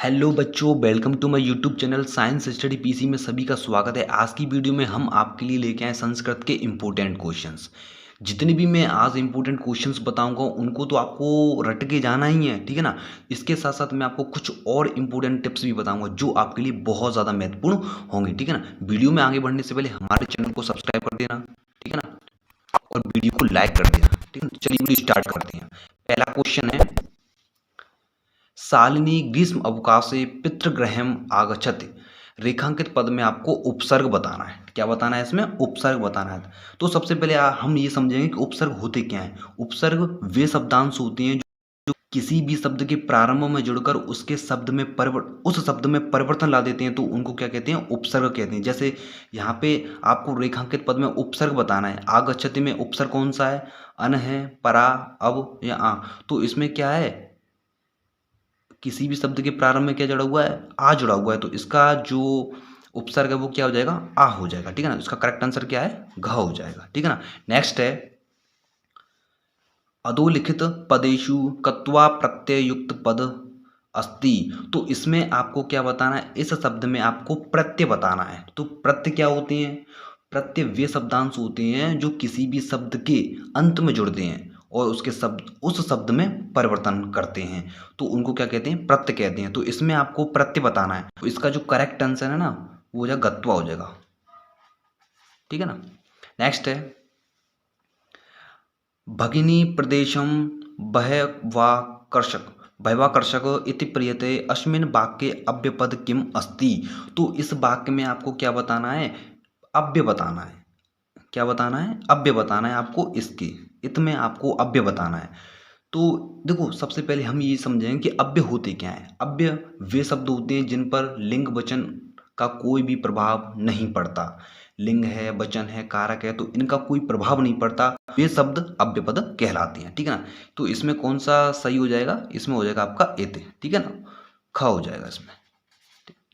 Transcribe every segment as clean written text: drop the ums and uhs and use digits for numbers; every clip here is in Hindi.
हेलो बच्चों, welcome to my YouTube channel science study PC में सभी का स्वागत है। आज की वीडियो में हम आपके लिए लेके आए संस्कृत के इम्पोर्टेंट क्वेश्चंस। जितने भी मैं आज इम्पोर्टेंट क्वेश्चंस बताऊंगा उनको तो आपको रट के जाना ही है, ठीक है ना। इसके साथ साथ मैं आपको कुछ और इम्पोर्टेंट टिप्स भी बताऊंगा जो आपके लिए बहुत ज़्यादा महत्वपूर्ण होंगे, ठीक है ना। वीडियो में आगे बढ़ने से पहले हमारे चैनल को सब्सक्राइब कर देना, ठीक है ना, और वीडियो को लाइक कर देना, ठीक है ना। चलिए वीडियो स्टार्ट करते हैं। पहला क्वेश्चन है, शालिनी ग्रीष्म अवकाशे पितृगृहम् आगच्छति। रेखांकित पद में आपको उपसर्ग बताना है। क्या बताना है इसमें? उपसर्ग बताना है। तो सबसे पहले हम ये समझेंगे कि उपसर्ग होते क्या हैं। उपसर्ग वे शब्दांश होते हैं जो किसी भी शब्द के प्रारंभ में जुड़कर उसके शब्द में उस शब्द में परिवर्तन ला देते हैं, तो उनको क्या कहते हैं? उपसर्ग कहते हैं। जैसे यहाँ पे आपको रेखांकित पद में उपसर्ग बताना है। आगच्छति में उपसर्ग कौन सा है? अन है, परा, अब या आ। तो इसमें क्या है, किसी भी शब्द के प्रारंभ में क्या जुड़ा हुआ है? आ जुड़ा हुआ है। तो इसका जो उपसर्ग है वो क्या हो जाएगा? आ हो जाएगा, ठीक है ना। इसका करेक्ट आंसर क्या है? घ हो जाएगा, ठीक है ना। नेक्स्ट है, अधोलिखित पदेषु कत्वा प्रत्यय युक्त पद अस्ति। तो इसमें आपको क्या बताना है? इस शब्द में आपको प्रत्यय बताना है। तो प्रत्यय क्या होते हैं? प्रत्यय वे शब्दांश होते हैं जो किसी भी शब्द के अंत में जुड़ते हैं और उसके शब्द उस शब्द में परिवर्तन करते हैं, तो उनको क्या कहते हैं? प्रत्यय कहते हैं। तो इसमें आपको प्रत्यय बताना है। तो इसका जो करेक्ट आंसर है ना, वो हो जाएगा गत्वा हो जाएगा, ठीक है ना। नेक्स्ट है, भगिनी प्रदेशम बह्वाकर्षक बह्वाकर्षक इति प्रियते अस्मिन् वाक्ये अव्यपद किम अस्ति। तो इस वाक्य में आपको क्या बताना है? अव्यय बताना है। क्या बताना है? अव्यय बताना है आपको। इसके इत में आपको अव्यय बताना है। तो देखो, सबसे पहले हम ये समझेंगे कि अव्यय होते क्या हैं। अव्यय वे शब्द होते हैं जिन पर लिंग वचन का कोई भी प्रभाव नहीं पड़ता। लिंग है, वचन है, कारक है, तो इनका कोई प्रभाव नहीं पड़ता, वे शब्द अव्यय पद कहलाते हैं, ठीक है ना। तो इसमें कौन सा सही हो जाएगा? इसमें हो जाएगा आपका एते, ठीक है ना, ख हो जाएगा इसमें।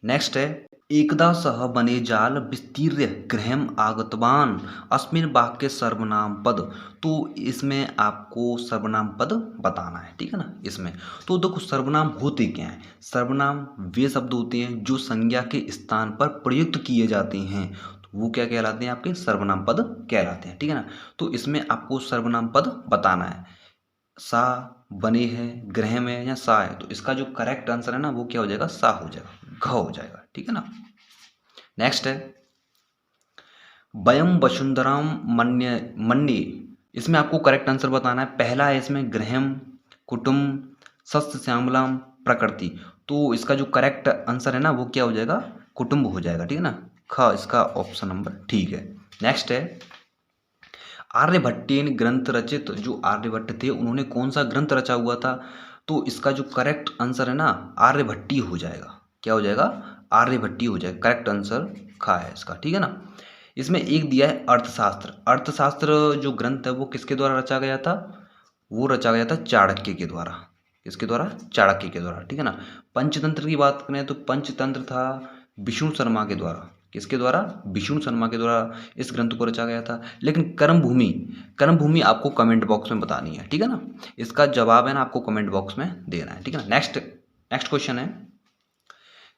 नेक्स्ट है, एकदा सह बने जाल विस्तीर्य गृहम आगतवान अस्मिन वाक्य सर्वनाम पद। तो इसमें आपको सर्वनाम पद बताना है, ठीक है ना। इसमें तो देखो, सर्वनाम होते क्या हैं। सर्वनाम वे शब्द होते हैं जो संज्ञा के स्थान पर प्रयुक्त किए जाते हैं, तो वो क्या कहलाते हैं? आपके सर्वनाम पद कहलाते हैं, ठीक है ना। तो इसमें आपको सर्वनाम पद बताना है। सा बने है, ग्रह में या सा है, तो इसका जो करेक्ट आंसर है ना, वो क्या हो जाएगा? सा हो जाएगा, घ हो जाएगा, ठीक है ना। नेक्स्ट है, वयम वसुंधराम मन्य मन्ये। इसमें आपको करेक्ट आंसर बताना है। पहला है इसमें गृहम, कुटुंब, सस्य श्यामलाम, प्रकृति। तो इसका जो करेक्ट आंसर है ना, वो क्या हो जाएगा? कुटुंब हो जाएगा, ठीक है ना। ख इसका ऑप्शन नंबर ठीक है। नेक्स्ट है, आर्यभट्टेन ग्रंथ रचित। जो आर्यभट्ट थे उन्होंने कौन सा ग्रंथ रचा हुआ था? तो इसका जो करेक्ट आंसर है ना, आर्यभट्टी हो जाएगा। क्या हो जाएगा? आर्यभट्टी हो जाएगा। करेक्ट आंसर खा है इसका, ठीक है ना। इसमें एक दिया है अर्थशास्त्र। अर्थशास्त्र जो ग्रंथ है वो किसके द्वारा रचा गया था? वो रचा गया था चाणक्य के द्वारा। किसके द्वारा? चाणक्य के द्वारा, ठीक है ना। पंचतंत्र की बात करें तो पंचतंत्र था विष्णु शर्मा के द्वारा। किसके द्वारा? विष्णु शर्मा के द्वारा इस ग्रंथ को रचा गया था। लेकिन कर्मभूमि, कर्मभूमि आपको कमेंट बॉक्स में बतानी है, ठीक है ना। इसका जवाब है ना, आपको कमेंट बॉक्स में देना है, ठीक है ना। नेक्स्ट नेक्स्ट क्वेश्चन है,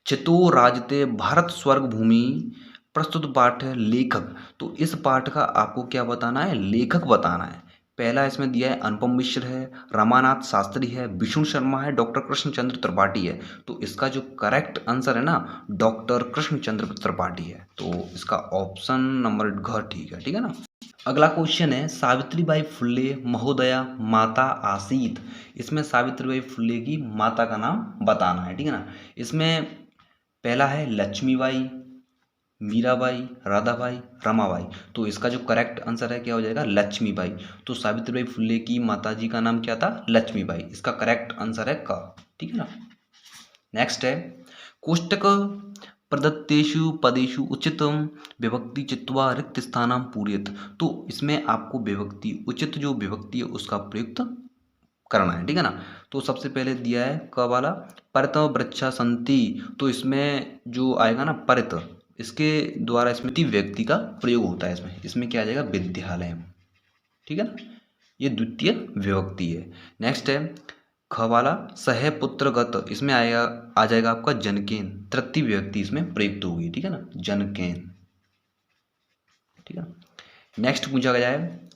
चितो राजते भारत स्वर्ग भूमि। प्रस्तुत पाठ है लेखक। तो इस पाठ का आपको क्या बताना है? लेखक बताना है। पहला इसमें दिया है अनुपम मिश्र है, रमानाथ शास्त्री है, विष्णु शर्मा है, डॉक्टर कृष्णचंद्र त्रिपाठी है। तो इसका जो करेक्ट आंसर है ना, डॉक्टर कृष्णचंद्र त्रिपाठी है। तो इसका ऑप्शन नंबर घ ठीक है, ठीक है ना। अगला क्वेश्चन है, सावित्रीबाई फुल्ले महोदया माता आसीत। इसमें सावित्रीबाई फुल्ले की माता का नाम बताना है, ठीक है ना। इसमें पहला है लक्ष्मीबाई, मीराबाई, राधाबाई, रमाबाई। तो इसका जो करेक्ट आंसर है क्या हो जाएगा? लक्ष्मीबाई। तो सावित्रीबाई फुल्ले की माताजी का नाम क्या था? लक्ष्मीबाई। इसका करेक्ट आंसर है क, ठीक है ना। नेक्स्ट है, कोष्टक प्रदत्तेषु पदेषु उचितम विभक्ति चित्वा रिक्त स्थानम पूरयत। तो इसमें आपको विभक्ति, उचित जो विभक्ति है उसका प्रयुक्त करना है, ठीक है ना। तो सबसे पहले दिया है क वाला, परित वृक्षा संति। तो इसमें जो आएगा ना परित, इसके द्वारा इसमें व्यक्ति का प्रयोग होता है। इसमें इसमें क्या आ जाएगा? विद्यालय, ठीक है ना। ये द्वितीय विभक्ति है। नेक्स्ट है, ख वाला सहपुत्रगत, इसमें आएगा, आ जाएगा आपका जनकेन, तृतीय विभक्ति इसमें प्रयुक्त होगी, ठीक है ना, जनकेन, ठीक है। नेक्स्ट पूछा गया है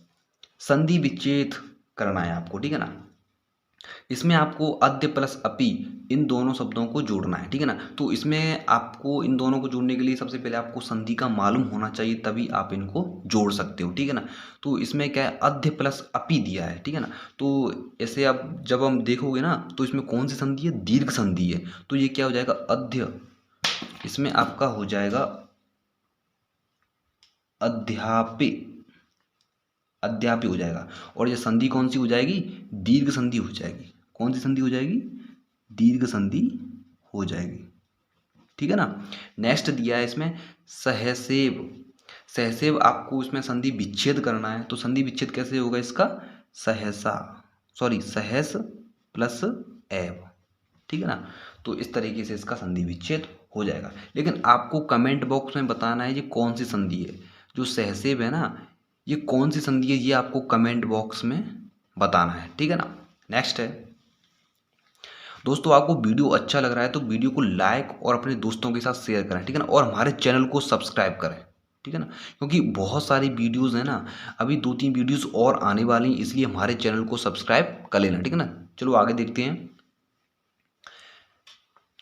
संधि विच्छेद करना है आपको, ठीक है ना। इसमें आपको अद्य प्लस अपि इन दोनों शब्दों को जोड़ना है, ठीक है ना। तो इसमें आपको इन दोनों को जोड़ने के लिए सबसे पहले आपको संधि का मालूम होना चाहिए, तभी आप इनको जोड़ सकते हो, ठीक है ना। तो इसमें क्या है, अद्य प्लस अपि दिया है, ठीक है ना। तो ऐसे आप जब हम देखोगे ना, तो इसमें कौन सी संधि है, दीर्घ संधि है। तो ये क्या हो जाएगा, अद्य, इसमें आपका हो जाएगा अध्यापि, अध्यापी हो जाएगा। और ये संधि कौन सी हो जाएगी, दीर्घ संधि हो जाएगी। कौन सी संधि हो जाएगी, दीर्घ संधि हो जाएगी, ठीक है ना। नेक्स्ट दिया है इसमें सहसेव, सहसेव आपको इसमें संधि विच्छेद करना है। तो संधि विच्छेद कैसे होगा इसका, सहसा, सॉरी सहस प्लस एव, ठीक है ना। तो इस तरीके से इसका संधि विच्छेद हो जाएगा। लेकिन आपको कमेंट बॉक्स में बताना है ये कौन सी संधि है, जो सहसेव है ना, ये कौन सी संधि है, ये आपको कमेंट बॉक्स में बताना है, ठीक है ना। नेक्स्ट है दोस्तों, आपको वीडियो अच्छा लग रहा है तो वीडियो को लाइक और अपने दोस्तों के साथ शेयर करें, ठीक है ना। और हमारे चैनल को सब्सक्राइब करें, ठीक है ना, क्योंकि बहुत सारी वीडियोज़ हैं ना, अभी 2-3 वीडियोज़ और आने वाली हैं, इसलिए हमारे चैनल को सब्सक्राइब कर लेना, ठीक है ना। चलो आगे देखते हैं।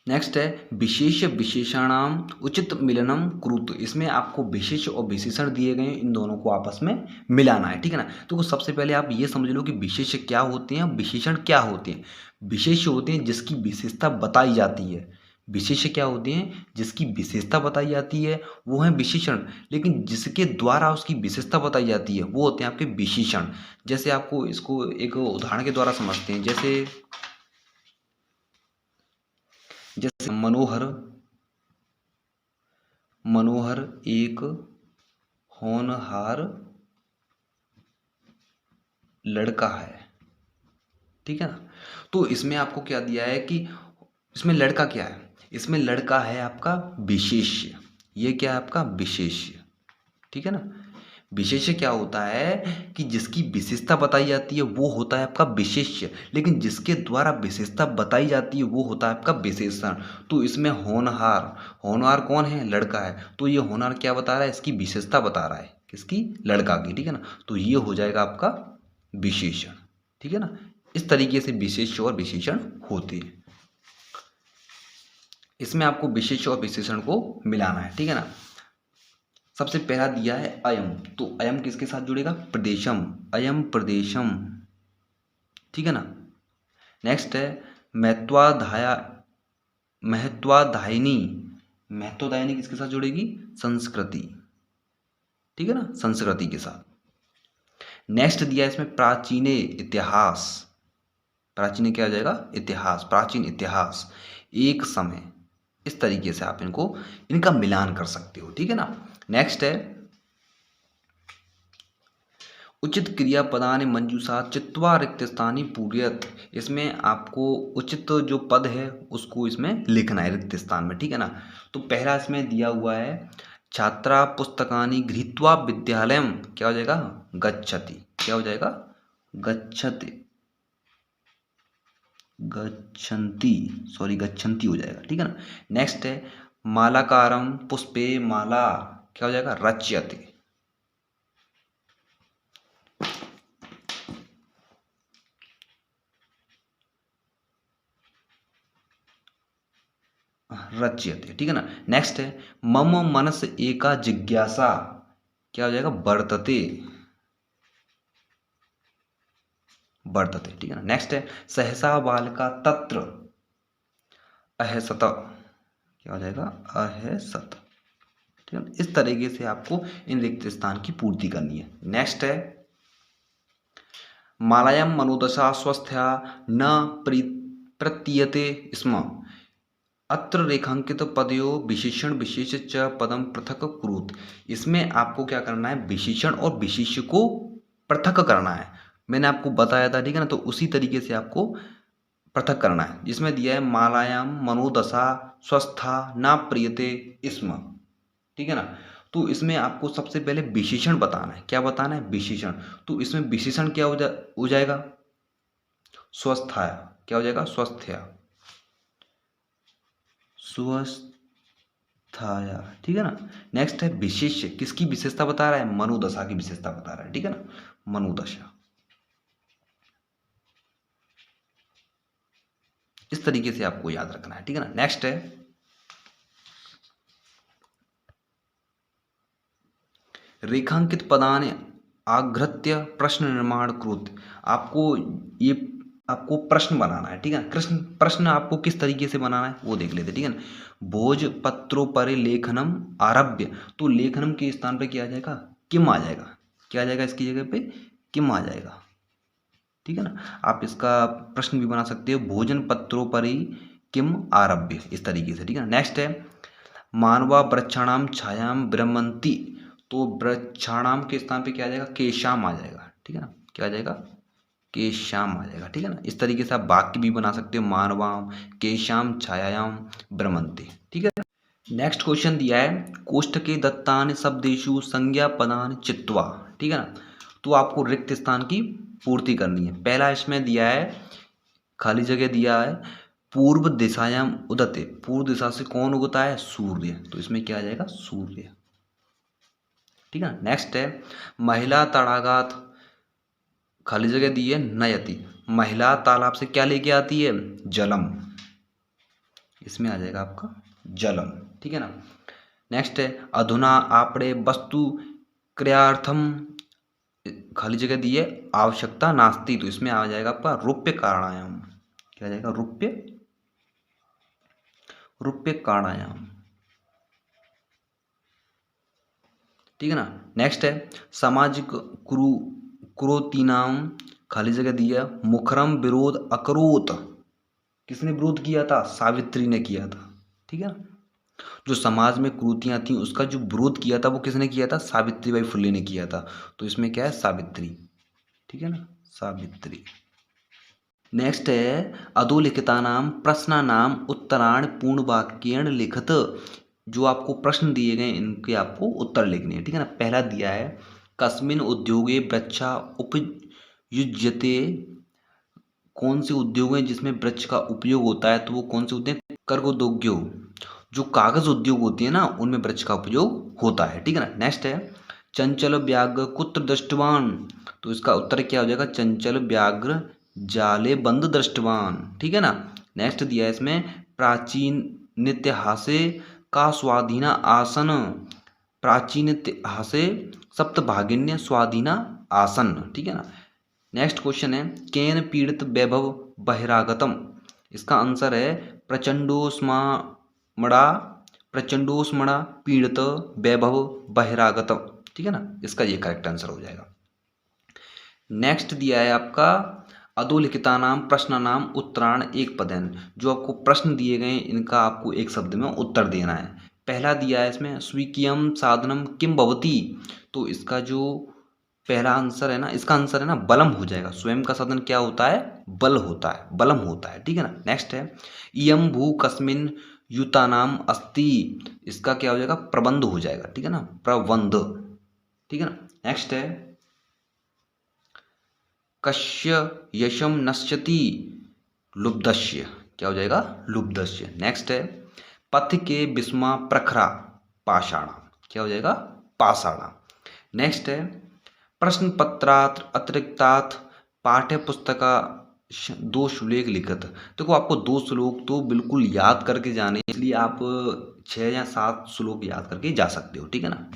नेक्स्ट है विशेष विशेषणाम उचित मिलनम कुरुत, इसमें आपको विशेष और विशेषण दिए गए हैं, इन दोनों को आपस में मिलाना है, ठीक है ना। तो सबसे पहले आप ये समझ लो कि विशेष क्या होते हैं, विशेषण क्या होते हैं। विशेष होते हैं जिसकी विशेषता बताई जाती है, विशेष क्या होते हैं जिसकी विशेषता बताई जाती है, वो है विशेषण। लेकिन जिसके द्वारा उसकी विशेषता बताई जाती है वो होते हैं आपके विशेषण। जैसे आपको इसको एक उदाहरण के द्वारा समझते हैं, जैसे जैसे मनोहर, मनोहर एक होनहार लड़का है, ठीक है ना। तो इसमें आपको क्या दिया है कि इसमें लड़का क्या है, इसमें लड़का है आपका विशेष्य, ये क्या है आपका विशेष्य, ठीक है ना। विशेष्य क्या होता है कि जिसकी विशेषता बताई जाती है वो होता है आपका विशेष्य, लेकिन जिसके द्वारा विशेषता बताई जाती है वो होता है आपका विशेषण। तो इसमें होनहार, होनहार कौन है, लड़का है। तो ये होनहार क्या बता रहा है, इसकी विशेषता बता रहा है, किसकी, लड़का की, ठीक है ना। तो ये हो जाएगा आपका विशेषण, ठीक है ना। इस तरीके से विशेष और विशेषण होते हैं। इसमें आपको विशेष और विशेषण को मिलाना है, ठीक है ना। सबसे पहला दिया है अयम, तो अयम किसके साथ जुड़ेगा, प्रदेशम, अयम प्रदेशम, ठीक है ना। नेक्स्ट है महत्वाधाया, महत्वाधायिनी, महत्वाधायिनी किसके साथ जुड़ेगी, संस्कृति, ठीक है ना, संस्कृति के साथ। नेक्स्ट दिया है इसमें प्राचीने इतिहास, प्राचीन क्या हो जाएगा, इतिहास, प्राचीन इतिहास, एक समय। इस तरीके से आप इनको, इनका मिलान कर सकते हो, ठीक है ना। नेक्स्ट है उचित क्रियापदानि मंजूषा चित्वा रिक्त स्थानी पूर्यत, इसमें आपको उचित जो पद है उसको इसमें लिखना है रिक्त स्थान में, ठीक है ना। तो पहला इसमें दिया हुआ है छात्रा पुस्तकानि गृहीत्वा विद्यालयम, क्या हो जाएगा, गच्छति, क्या हो जाएगा, गच्छति, गच्छन्ति, सॉरी गच्छन्ति हो जाएगा, ठीक है ना। नेक्स्ट है मालाकारम पुष्पे माला, क्या हो जाएगा, रच्यते, रच्यते, ठीक है ना। नेक्स्ट है मम मनस एका जिज्ञासा, क्या हो जाएगा, वर्तते, वर्तते, ठीक है ना। नेक्स्ट है सहसा बालका तत्र अहसत, क्या हो जाएगा, अहसत, ठीक है ना। इस तरीके से आपको इन रिक्त स्थान की पूर्ति करनी है। नेक्स्ट है मालायाम मनोदशा स्वस्थया न प्रतीयते स्म, अत्र रेखांकित पदयो विशेषण विशेष च पदम पृथक कुरुत, इसमें आपको क्या करना है, विशेषण और विशेष को पृथक करना है। मैंने आपको बताया था, ठीक है ना। तो उसी तरीके से आपको पृथक करना है। जिसमें दिया है मालायाम मनोदशा स्वस्था न प्रियते स्म, ठीक है ना। तो इसमें आपको सबसे पहले विशेषण बताना है, क्या बताना है, विशेषण। तो इसमें विशेषण क्या हो जाएगा, स्वस्थाया, क्या हो जाएगा? स्वस्थया, स्वस्थाया, ठीक है ना। नेक्स्ट है विशेष्य, किसकी विशेषता बता रहा है? मनोदशा की विशेषता बता रहा है, ठीक है ना, मनोदशा। इस तरीके से आपको याद रखना है, ठीक है ना। नेक्स्ट है रेखांकित पदान आघृत्य प्रश्न निर्माण कृत। आपको ये आपको प्रश्न बनाना है, ठीक है। कृष्ण प्रश्न आपको किस तरीके से बनाना है वो देख लेते हैं, ठीक है ना। भोजपत्रोपरि लेखनम आरभ्य, तो लेखनम के स्थान पे क्या आ जाएगा? किम आ जाएगा। क्या आ जाएगा इसकी जगह पे? किम आ जाएगा, ठीक है ना। आप इसका प्रश्न भी बना सकते हो, भोजन पत्रोपरि किम आरभ्य, इस तरीके से, ठीक है। नेक्स्ट है मानवा वृक्षाणाम छायाम विरमंती, तो वृक्षाणाम के स्थान पे क्या आ जाएगा? केशाम आ जाएगा, ठीक है ना। क्या आ जाएगा? केशाम आ जाएगा, ठीक है ना। इस तरीके से आप वाक्य भी बना सकते हो, मानवाम केशाम छायायाम विरमंती, ठीक है। नेक्स्ट क्वेश्चन दिया है कोष्ठके दत्तान शब्देषु संज्ञा पदान चित्वा, ठीक है ना। तो आपको रिक्त स्थान की पूर्ति करनी है। पहला इसमें दिया है, खाली जगह दिया है, पूर्व दिशायाम उदते, पूर्व दिशा से कौन उगता है? सूर्य, तो इसमें क्या आ जाएगा? सूर्य, ठीक है। नेक्स्ट है महिला तड़ागात, खाली जगह दी है नयति, महिला तालाब से क्या लेके आती है? जलम, इसमें आ जाएगा आपका जलम, ठीक है ना। नेक्स्ट है अधुना आपणे वस्तु क्रियार्थम, खाली जगह दी है आवश्यकता नास्ती, तो इसमें आ जाएगा आपका रुप्य कारणायाम। क्या आ जाएगा? रुप्य कारणायाम, ठीक है ना। नेक्स्ट है सामाजिक कुरोतीनाम, खाली जगह दी है मुखरम विरोध अकरोत, किसने विरोध किया था? सावित्री ने किया था, ठीक है ना। जो समाज में कुरीतियां थी उसका जो विरोध किया था वो किसने किया था? सावित्रीबाई फुले ने किया था, तो इसमें क्या है? सावित्री, ठीक है ना, सावित्री। नेक्स्ट है अधोलिखितानाम प्रश्नानाम उत्तराण पूर्ण वाक्येण लिखत, जो आपको प्रश्न दिए गए इनके आपको उत्तर लिखने हैं, ठीक है ना। पहला दिया है कस्मिन उद्योगे वृक्षा उपयुज्यते, कौन से उद्योग हैं जिसमें वृक्ष का उपयोग होता है? तो वो कौन से उद्योग? कर्कोद्योग, जो कागज उद्योग होती है ना उनमें वृक्ष का उपयोग होता है, ठीक है ना। नेक्स्ट है चंचल व्याघ्र कुत्र दृष्टवान, तो इसका उत्तर क्या हो जाएगा? चंचल व्याघ्र जाले बंद दृष्टवान, ठीक है ना। नेक्स्ट दिया है इसमें प्राचीन इतिहासे का स्वाधीना आसन, प्राचीन इतिहासे सप्तभागिन्य स्वाधीना आसन, ठीक है ना। नेक्स्ट क्वेश्चन है केन पीड़ित वैभव बहिरागतम, इसका आंसर है प्रचंडोस्मड़ा, प्रचंडोस्मड़ा पीड़ित वैभव बहिरागतम, ठीक है ना। इसका ये करेक्ट आंसर हो जाएगा। नेक्स्ट दिया है आपका अधोलिखितानाम प्रश्नानाम उत्तरायण एक पदेन, जो आपको प्रश्न दिए गए इनका आपको एक शब्द में उत्तर देना है। पहला दिया है इसमें स्वीकियम साधनम किम भवती, तो इसका जो पहला आंसर है ना, इसका आंसर है ना बलम हो जाएगा। स्वयं का साधन क्या होता है? बल होता है, बलम होता है, ठीक है ना। नेक्स्ट है इयम भू कस्मिन युतानाम अस्ति, इसका क्या हो जाएगा? प्रबंध हो जाएगा, ठीक है ना, प्रबंध, ठीक है ना। नेक्स्ट है कश्य यशम नश्यति लुब्धस्य, क्या हो जाएगा? लुब्धस्य। नेक्स्ट है पथ के विस्मा प्रखरा पाषाणा, क्या हो जाएगा? पाषाणा। नेक्स्ट है प्रश्न पत्रात अतिरिक्तात् पाठ्य पुस्तका दो श्लोक लिखत, देखो आपको दो श्लोक तो बिल्कुल याद करके जाने, इसलिए आप 6 या 7 श्लोक याद करके जा सकते हो, ठीक है ना।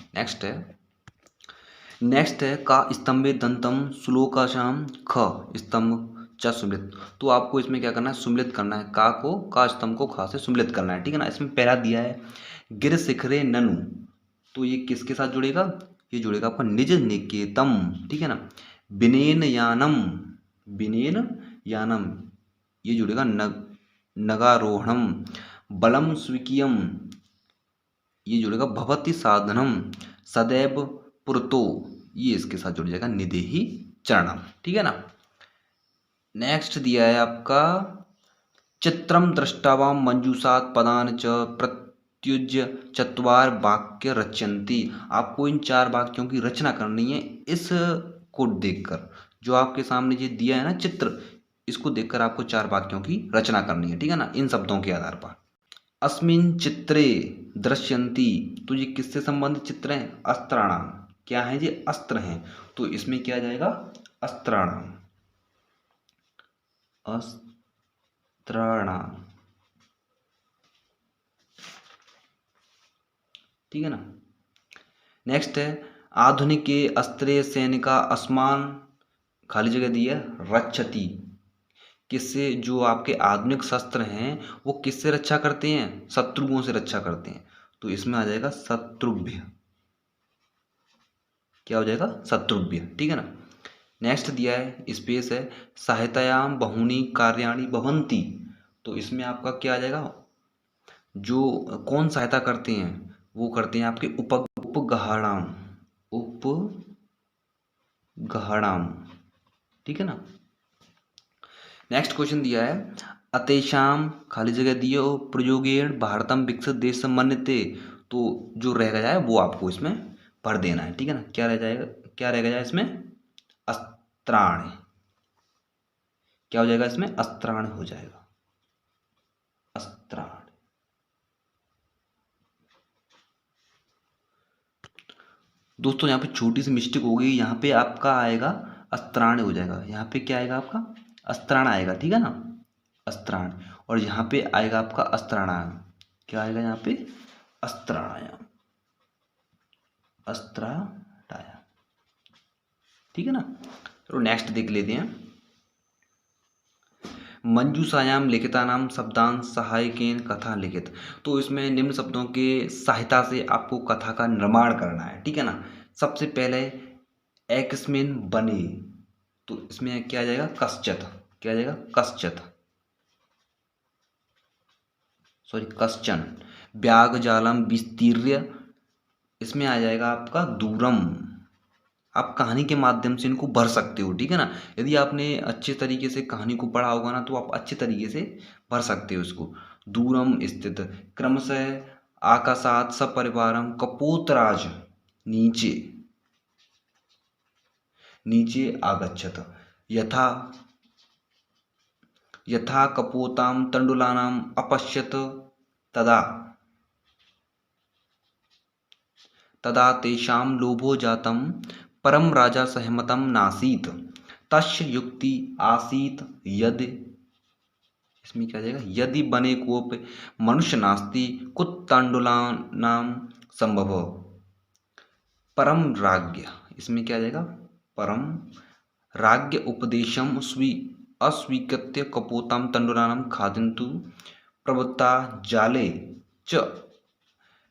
नेक्स्ट है का स्तंभे दंतम श्लोकाशाम ख स्तंभ च सुमलित, तो आपको इसमें क्या करना है? सुमलित करना है, का को का स्तंभ को खा से सुमलित करना है, ठीक है ना। इसमें पहला दिया है गिर शिखरे ननु, तो ये किसके साथ जुड़ेगा? ये जुड़ेगा आपका निज निकेतम, ठीक है ना। विनेन यानम, विनेन यानम, ये जुड़ेगा नगारोहणम। बलम स्वीकियम, ये जुड़ेगा भवति साधनम। सदैव पुरतो, ये इसके साथ जुड़ जाएगा निदेहि चरणम, ठीक है ना। नेक्स्ट दिया है आपका चित्रम दृष्टावाम मंजूषात पदान च प्रत्युज्य चत्वार वाक्य रचयन्ति, आपको इन 4 वाक्यों की रचना करनी है इस को देखकर। जो आपके सामने ये दिया है ना चित्र, इसको देखकर आपको 4 वाक्यों की रचना करनी है, ठीक है ना, इन शब्दों के आधार पर। अस्मिन् चित्रे दृश्यन्ति, तो ये किससे संबंधित चित्र हैं? अस्त्राणाम। क्या है ये? अस्त्र हैं। तो इसमें क्या जाएगा? अस्त्राणाम, अस्त्राणाम, ठीक है ना। नेक्स्ट है आधुनिक अस्त्रे सैनिका अस्मान, खाली जगह दी है, रक्षति। किससे? जो आपके आधुनिक शस्त्र हैं वो किससे रक्षा करते हैं? शत्रुओं से रक्षा करते हैं। तो इसमें आ जाएगा शत्रुभ्य। क्या हो जाएगा? शत्रुभ्य, ठीक है ना। नेक्स्ट दिया है, स्पेस है, सहायतायाम बहूनि कार्याणि भवन्ति। तो इसमें आपका क्या आ जाएगा? जो कौन सहायता करते हैं? वो करते हैं आपके उपगहणाम, उपगहणाम, ठीक है ना। नेक्स्ट क्वेश्चन दिया है अतेषाम, खाली जगह दिए हो, प्रयोगेण भारतम विकसित देश मन्यते। तो जो रह गया है वो आपको इसमें भर देना है, ठीक है ना। क्या रह जाएगा? क्या रह गया इसमें? अस्त्राण। क्या हो जाएगा इसमें? अस्त्राण हो जाएगा, अस्त्राण। दोस्तों यहाँ पे छोटी सी मिस्टेक हो गई, यहाँ पे आपका आएगा अस्त्राण हो जाएगा, यहाँ पे क्या आएगा आपका? अस्त्राण आएगा, ठीक है ना, अस्त्राण। और यहाँ पे आएगा आपका अस्त्राणायाम। क्या आएगा यहाँ पे? अस्त्राणायाम, अस्त्राणायाम, ठीक है ना। चलो नेक्स्ट देख लेते हैं। मंजूषायाम लिखितानाम शब्दांश सहायकेन कथा लिखित। तो इसमें निम्न शब्दों के सहायता से आपको कथा का निर्माण करना है, ठीक है ना। सबसे पहले एकस्मिन बने, तो इसमें क्या आ जाएगा? कश्चित। क्या आ जाएगा? कश्चित, सॉरी कश्चन। व्याग जालम विस्तीर्य, इसमें आ जाएगा आपका दूरम। आप कहानी के माध्यम से इनको भर सकते हो, ठीक है ना। यदि आपने अच्छे तरीके से कहानी को पढ़ा होगा ना तो आप अच्छे तरीके से भर सकते हो इसको। दूरम स्थित, क्रमशः आकाशात सपरिवारम कपोतराज, नीचे, नीचे आगच्छत, यथा, यथा कपोताम तंडुलानाम अपश्यत, तदा, तदा तेषां लोभो जातं परम राजा सहमतं नासीत्, तस्य युक्ति आसीत् यदि, इसमें क्या जाएगा? यदि बने कोप मनुष्य नास्ति कुत्तांडुलानां संभव परम राज्ञ, इसमें क्या जाएगा? परम राज्ञ उपदेशम अस्वीकृत्य कपोताम तंडुलानां खादन्तु प्रवृत्ता जाले च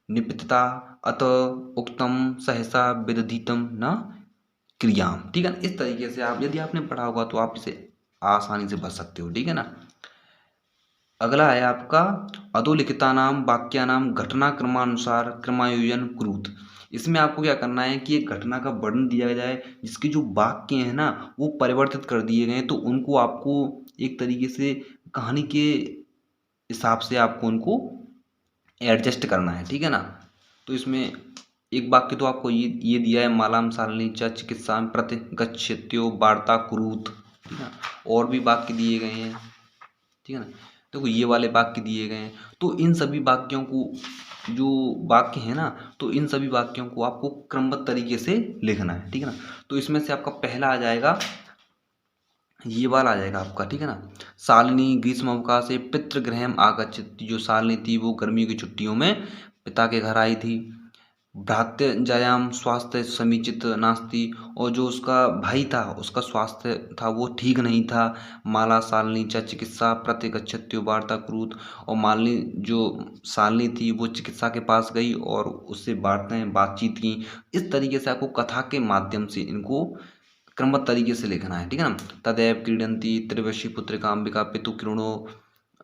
निपितता अत उक्तम सहसा विदधितम न क्रियाम, ठीक है ना। इस तरीके से आप, यदि आपने पढ़ा होगा तो आप इसे आसानी से भर सकते हो, ठीक है ना। अगला है आपका अधोलिखिता नाम वाक्या नाम घटना क्रमानुसार क्रमायोजन कुरुत। इसमें आपको क्या करना है कि एक घटना का वर्णन दिया जाए जिसके जो वाक्य हैं ना वो परिवर्तित कर दिए गए, तो उनको आपको एक तरीके से कहानी के हिसाब से आपको उनको एडजस्ट करना है, ठीक है ना। तो इसमें एक वाक्य तो आपको ये दिया है, मालाम सालनी च चिकित्सा प्रति गच्छत्यो वार्ता कुरुत, ठीक है ना। और भी वाक्य दिए गए हैं, ठीक है ना। देखो ये वाले वाक्य दिए गए हैं, तो इन सभी वाक्यों को, जो वाक्य है ना, तो इन सभी वाक्यों को आपको क्रमबद्ध तरीके से लिखना है, ठीक है ना। तो इसमें से आपका पहला आ जाएगा, ये वाला आ जाएगा आपका, ठीक है ना। शालिनी ग्रीष्म अवकाश से पितृगृहम आगच्छति, जो शालिनी थी वो गर्मियों की छुट्टियों में पिता के घर आई थी। भ्रातृजायाम स्वास्थ्य समीचित नास्ति, और जो उसका भाई था उसका स्वास्थ्य था वो ठीक नहीं था। माला शालिनी च चिकित्सा प्रतिगच्छत्यो वार्ता क्रूत, और मालिनी जो शालिनी थी वो चिकित्सा के पास गई और उससे बातचीत की। इस तरीके से आपको कथा के माध्यम से इनको क्रमबद्ध तरीके से लिखना है, ठीक है ना। तदैव क्रीडंती त्रिवशी पुत्रिकाम्बिका पितु किरणो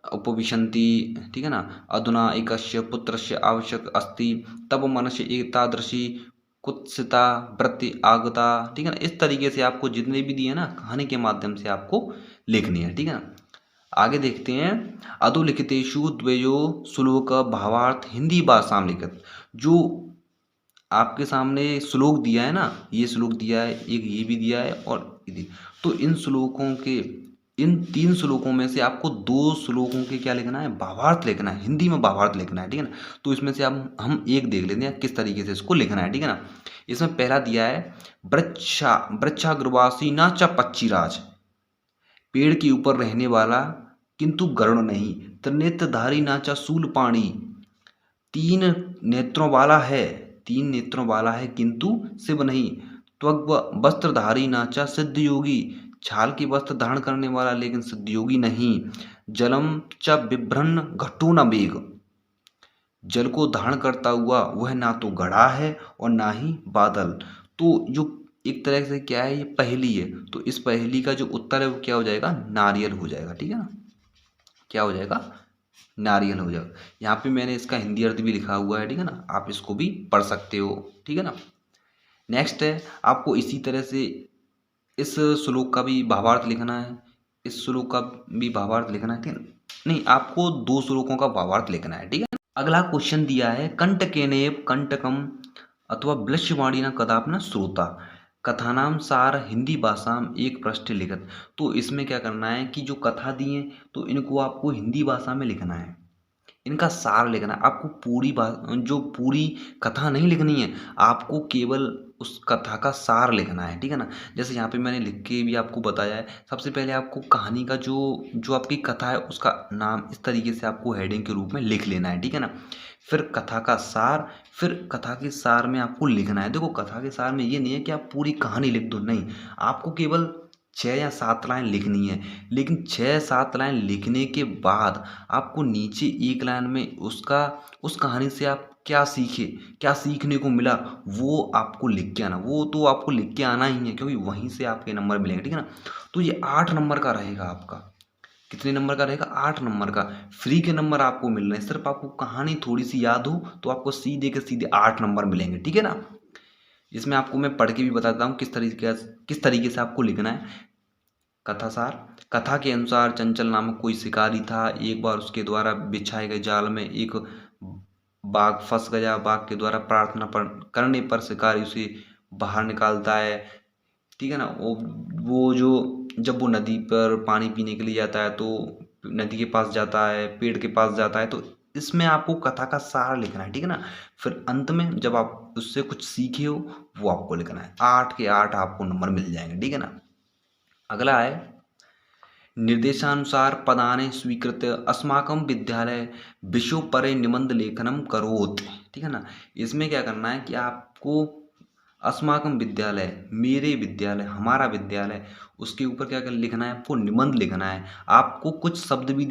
उपविशन्ति, ठीक है ना। अधुना एकस्य पुत्रस्य आवश्यक अस्ति तब मनस्य एतादृशी कुत्सिता वृत्ति आगता, ठीक है ना। इस तरीके से आपको जितने भी दिए ना कहानी के माध्यम से आपको लिखनी है, ठीक है ना। आगे देखते हैं अधोलिखितेषु द्वयो श्लोक भावार्थ हिंदी भाषा में लिखित। जो आपके सामने श्लोक दिया है ना, ये श्लोक दिया है, एक ये भी दिया है और ये, तो इन श्लोकों के इन 3 श्लोकों में से आपको 2 श्लोकों के क्या लिखना है, भावार्थ लिखना है, हिंदी में भावार्थ लिखना है, ठीक है ना। तो इसमें से हम एक देख लेते हैं किस तरीके से इसको लिखना है, ठीक है ना। इसमें पहला दिया है वृक्षाग्रवासी ना च पक्षीराज, पेड़ के ऊपर रहने वाला किंतु गरुड़ नहीं, त्रिनेत्रधारी ना च शूलपाणी, तीन नेत्रों वाला है, 3 नेत्रों वाला है किंतु शिव नहीं, त्वग् वस्त्रधारी नाचा सिद्ध योगी, छाल की वस्त्र धारण करने वाला लेकिन सिद्ध योगी नहीं, जलम च बिभ्रन घटो न वेग, जल को धारण करता हुआ वह ना तो घड़ा है और ना ही बादल। तो जो एक तरह से क्या है, ये पहेली है, तो इस पहेली का जो उत्तर है वो क्या हो जाएगा, नारियल हो जाएगा, ठीक है ना। क्या हो जाएगा, नारियल हो जाएगा। यहाँ पे मैंने इसका हिंदी अर्थ भी लिखा हुआ है, ठीक है ना, आप इसको भी पढ़ सकते हो, ठीक है ना। नेक्स्ट है, आपको इसी तरह से इस श्लोक का भी भावार्थ लिखना है, इस श्लोक का भी भावार्थ लिखना है, ठीक है। नहीं, आपको 2 श्लोकों का भावार्थ लिखना है, ठीक है। अगला क्वेश्चन दिया है, कंटकेनेव कंटकम अथवा ब्लश्यवाणी न कदाप न श्रोता, कथानाम सार हिंदी भाषा में एक पृष्ठ लिखत। तो इसमें क्या करना है कि जो कथा दी है तो इनको आपको हिंदी भाषा में लिखना है, इनका सार लिखना है। आपको जो पूरी कथा नहीं लिखनी है, आपको केवल उस कथा का सार लिखना है, ठीक है ना। जैसे यहाँ पे मैंने लिख के भी आपको बताया है, सबसे पहले आपको कहानी का जो जो आपकी कथा है उसका नाम इस तरीके से आपको हेडिंग के रूप में लिख लेना है, ठीक है ना। फिर कथा का सार, फिर कथा के सार में आपको लिखना है। देखो, कथा के सार में ये नहीं है कि आप पूरी कहानी लिख दो, नहीं, आपको केवल 6 या 7 लाइन लिखनी है, लेकिन 6-7 लाइन लिखने के बाद आपको नीचे एक लाइन में उसका उस कहानी से आप क्या सीखे, क्या सीखने को मिला, वो आपको लिख के आना। वो तो आपको लिख के आना ही है, क्योंकि वहीं से आपके नंबर मिलेंगे, ठीक है ना। तो ये 8 नंबर का रहेगा आपका। कितने नंबर का रहेगा, 8 नंबर का। फ्री के नंबर आपको मिल रहे हैं, सिर्फ आपको कहानी थोड़ी सी याद हो तो आपको सीधे के सीधे 8 नंबर मिलेंगे, ठीक है ना। इसमें आपको मैं पढ़ के भी बताता हूँ किस तरीके से आपको लिखना है। कथासार, कथा के अनुसार चंचल नामक कोई शिकारी था। एक बार उसके द्वारा बिछाए गए जाल में एक बाघ फंस गया। बाघ के द्वारा करने पर शिकारी उसे बाहर निकालता है, ठीक है ना। वो जो जब वो नदी पर पानी पीने के लिए जाता है तो नदी के पास जाता है, पेड़ के पास जाता है, तो इसमें आपको कथा का सार लिखना है, ठीक है ना। फिर अंत में जब आप उससे कुछ सीखे हो वो आपको लिखना है। 8 के 8 आपको नंबर मिल जाएंगे, ठीक है ना। अगला है, निर्देशानुसार पदानि स्वीकृत अस्माकं विद्यालय विषयोपरि निबंध लेखनम करोत्, ठीक है ना। इसमें क्या करना है कि आपको अस्माकं विद्यालय, मेरे विद्यालय, हमारा विद्यालय, उसके ऊपर क्या कर लिखना है, आपको निबंध लिखना है। आपको कुछ शब्द भी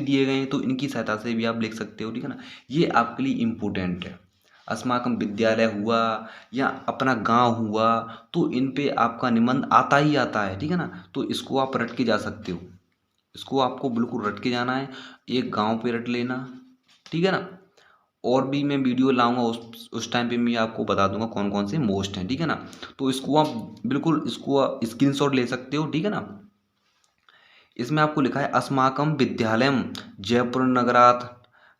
दिए गए हैं, तो इनकी सहायता से भी आप लिख सकते हो, ठीक है ना। ये आपके लिए इम्पोर्टेंट है। अस्माकं विद्यालय हुआ या अपना गांव हुआ, तो इन पे आपका निबंध आता ही आता है, ठीक है ना। तो इसको आप रट के जा सकते हो, इसको आपको बिल्कुल रट के जाना है। एक गांव पे रट लेना, ठीक है ना। और भी मैं वीडियो लाऊंगा, उस टाइम पे मैं आपको बता दूंगा कौन कौन से मोस्ट हैं, ठीक है ना। तो इसको आप बिल्कुल इसको स्क्रीनशॉट ले सकते हो, ठीक है ना। इसमें आपको लिखा है अस्माकं विद्यालयम जयपुर नगरात्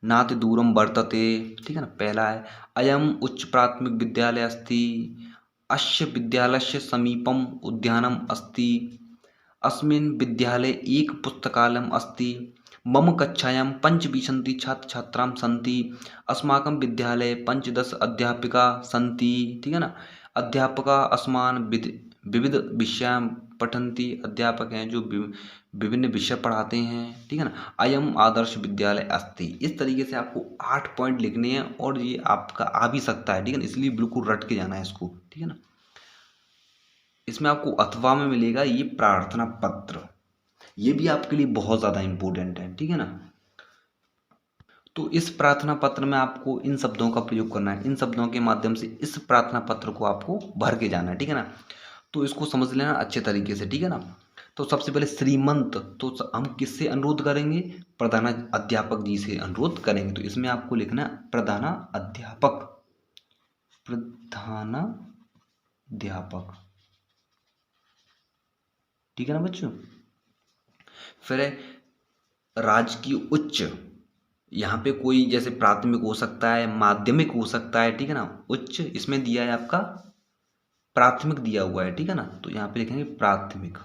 नाति दूरम वर्तते, ठीक है ना। पहला है, अयम उच्च प्राथमिक विद्यालय अस्ति, अस्य विद्यालयस्य समीपम उद्यानम अस्ति, अस्मिन् विद्यालये एक पुस्तकालयम् अस्ति, मम कक्षायां पञ्चविंशति छात्र छात्राः सन्ति, अस्माकं विद्यालये 15 अध्यापिकाः सन्ति, ठीक है ना। अध्यापकाः अस्मान् विविध विषयान् पठन्ति, अध्यापक हैं जो विभिन्न विषय पढ़ाते हैं, ठीक है ना। अयम आदर्श विद्यालय अस्ति। इस तरीके से आपको 8 पॉइंट लिखने हैं, और ये आपका आ भी सकता है, ठीक है ना, इसलिए बिल्कुल रट के जाना है इसको, ठीक है ना। इसमें आपको अथवा में मिलेगा ये प्रार्थना पत्र, ये भी आपके लिए बहुत ज़्यादा इम्पोर्टेंट है, ठीक है ना। तो इस प्रार्थना पत्र में आपको इन शब्दों का प्रयोग करना है, इन शब्दों के माध्यम से इस प्रार्थना पत्र को आपको भर के जाना है, ठीक है ना। तो इसको समझ लेना अच्छे तरीके से, ठीक है ना। तो सबसे पहले श्रीमंत, तो हम किससे अनुरोध करेंगे, प्रधान अध्यापक जी से अनुरोध करेंगे। तो इसमें आपको लिखना है प्रधानाध्यापक, ठीक है ना बच्चों। फिर है राजकीय उच्च, यहाँ पे कोई जैसे प्राथमिक हो सकता है, माध्यमिक हो सकता है, ठीक है ना। उच्च इसमें दिया है आपका प्राथमिक दिया हुआ है, ठीक है ना। तो यहाँ पे लिखेंगे प्राथमिक,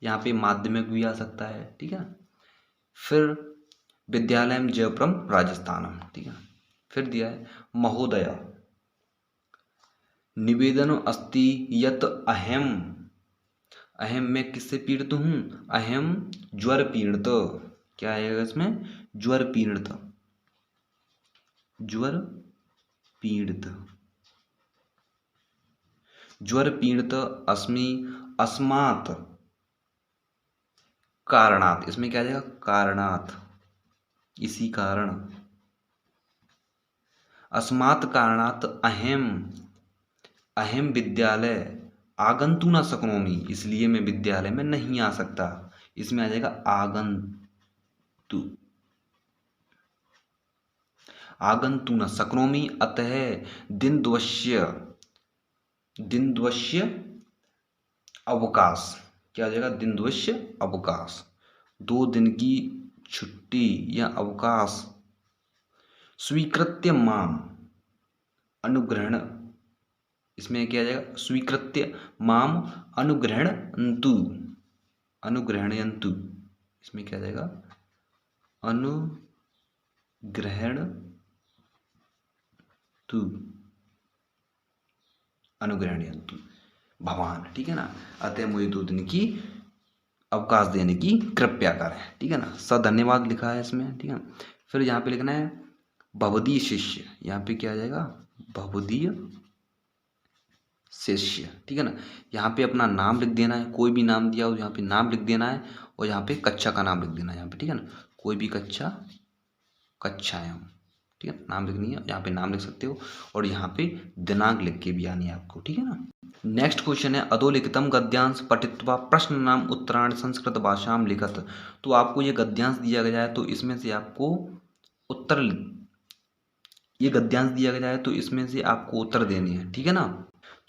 यहाँ पे माध्यमिक भी आ सकता है, ठीक है। फिर विद्यालयम जयपुरम राजस्थानम, ठीक है। फिर दिया है महोदया निवेदन अस्ति यत अहम, अहम मैं किससे पीड़ित हूँ, अहम ज्वर पीड़ित, क्या आएगा इसमें, ज्वर पीड़ित, ज्वर पीड़ित, ज्वर पीड़ित अस्मि अस्मात् कारणात्, इसमें क्या आ जाएगा, कारणात्, इसी कारण, अस्मात् कारणात् अहम, अहम विद्यालय आगंतु न शक्नोमि, इसलिए मैं विद्यालय में नहीं आ सकता, इसमें आ जाएगा आगंतु, आगंतु न शक्नोमि, अतः दिनद्वस्य, दिनद्वस्य अवकाश, क्या हो जाएगा, दिनद्वस्य अवकाश, 2 दिन की छुट्टी या अवकाश, स्वीकृत्य माम अनुग्रहण, इसमें क्या आ जाएगा, स्वीकृत्य माम अनुग्रहणन्तु, अनुग्रहणयन्तु, इसमें क्या आ जाएगा, अनुग्रहणतु, अनुग्रहणयन्तु भवान, ठीक है ना। अतः मुझे 2 दिन की अवकाश देने की कृपया करें, ठीक है ना। धन्यवाद लिखा है इसमें, ठीक है। फिर यहाँ पे लिखना है भवदीय शिष्य, यहाँ पे क्या आ जाएगा, भवदीय शिष्य, ठीक है ना। यहाँ पे अपना नाम लिख देना है, कोई भी नाम दिया हो यहाँ पे नाम लिख देना है, और यहाँ पे कक्षा का नाम लिख देना है यहाँ पे, ठीक है ना। कोई भी कक्षा, कक्षाएं, ठीक है, नाम लिखनी है, यहाँ पे नाम लिख सकते हो, और यहाँ पे दिनांक लिख के भी आनी है आपको, ठीक है ना। नेक्स्ट क्वेश्चन है अधोलिखितम गद्यांश पठित्वा प्रश्न नाम उत्तरायण संस्कृत भाषाम लिखत, तो आपको ये गद्यांश दिया गया है, तो इसमें से आपको उत्तर, ये गद्यांश दिया गया है तो इसमें से आपको उत्तर देने हैं, ठीक है ना।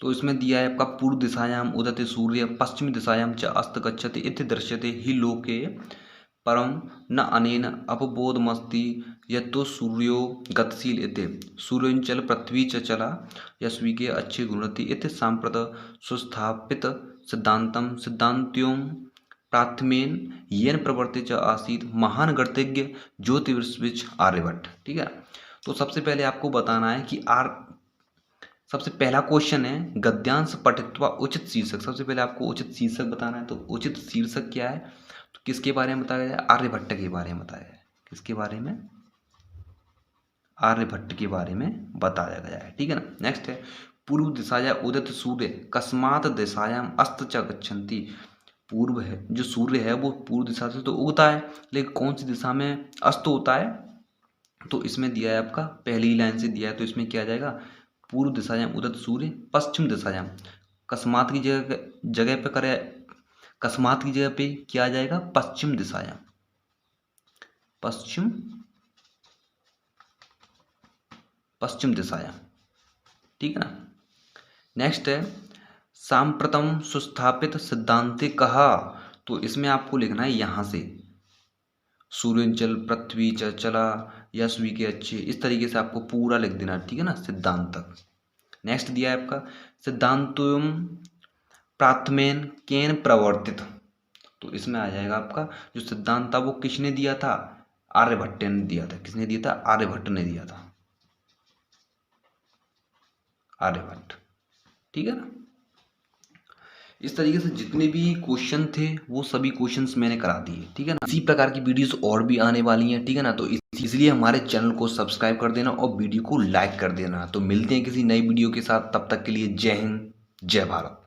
तो इसमें दिया है आपका पूर्व दिशायाम उदते सूर्य पश्चिम दिशायाम च अस्त गच्छति इति दृश्यते हि लोके परम न अनेन अपबोधमस्ति यतो सूर्यो गतिशील इति सूर्योंचल पृथ्वी च चला यस्वीके अच्छे गुणति इति सांप्रत सुस्थापित सिद्धांतम सिद्धांत्यों प्राथमेन येन प्रवर्ति च आसीत महान गणितज्ञ ज्योतिषविद आर्यभट्ट, ठीक है। तो सबसे पहले आपको बताना है कि सबसे पहला क्वेश्चन है गद्यांश पठित्वा उचित शीर्षक, सबसे पहले आपको उचित शीर्षक बताना है। तो उचित शीर्षक क्या है, तो किसके बारे में बताया जाए, आर्यभट्ट के बारे में बताया है, किसके बारे में, आर्यभट्ट के बारे में बताया गया है, ठीक है ना। नेक्स्ट है पूर्व दिशाया उदित सूर्य कस्मात दिशायाम अस्त च गच्छन्ति, पूर्व है जो सूर्य है वो पूर्व दिशा से तो उगता है, लेकिन कौन सी दिशा में अस्त होता है, तो इसमें दिया है आपका पहली लाइन से दिया है, तो इसमें क्या आ जाएगा, पूर्व दिशायाम उदित सूर्य पश्चिम दिशायाम, कस्मात की जगह पे करे, कस्मात की जगह पे क्या आ जाएगा, पश्चिम दिशायाम, पश्चिम, पश्चिम दिशायाम, ठीक है ना। नेक्स्ट है सांप्रतम सुस्थापित सिद्धांते कहा, तो इसमें आपको लिखना है यहाँ से सूर्योंचल पृथ्वी चला यशवी के अच्छे, इस तरीके से आपको पूरा लिख देना, ठीक है ना, सिद्धांत तक। नेक्स्ट दिया है आपका सिद्धांतों प्राथमेन केन प्रवर्तित, तो इसमें आ जाएगा आपका जो सिद्धांत था वो किसने दिया था, आर्यभट्ट ने दिया था, किसने दिया था, आर्यभट्ट ने दिया था, आर्यभट्ट, ठीक है ना। इस तरीके से जितने भी क्वेश्चन थे वो सभी क्वेश्चंस मैंने करा दिए, ठीक है ना। इसी प्रकार की वीडियोस और भी आने वाली हैं, ठीक है ना। तो इसलिए हमारे चैनल को सब्सक्राइब कर देना और वीडियो को लाइक कर देना। तो मिलते हैं किसी नई वीडियो के साथ, तब तक के लिए जय हिंद, जय भारत।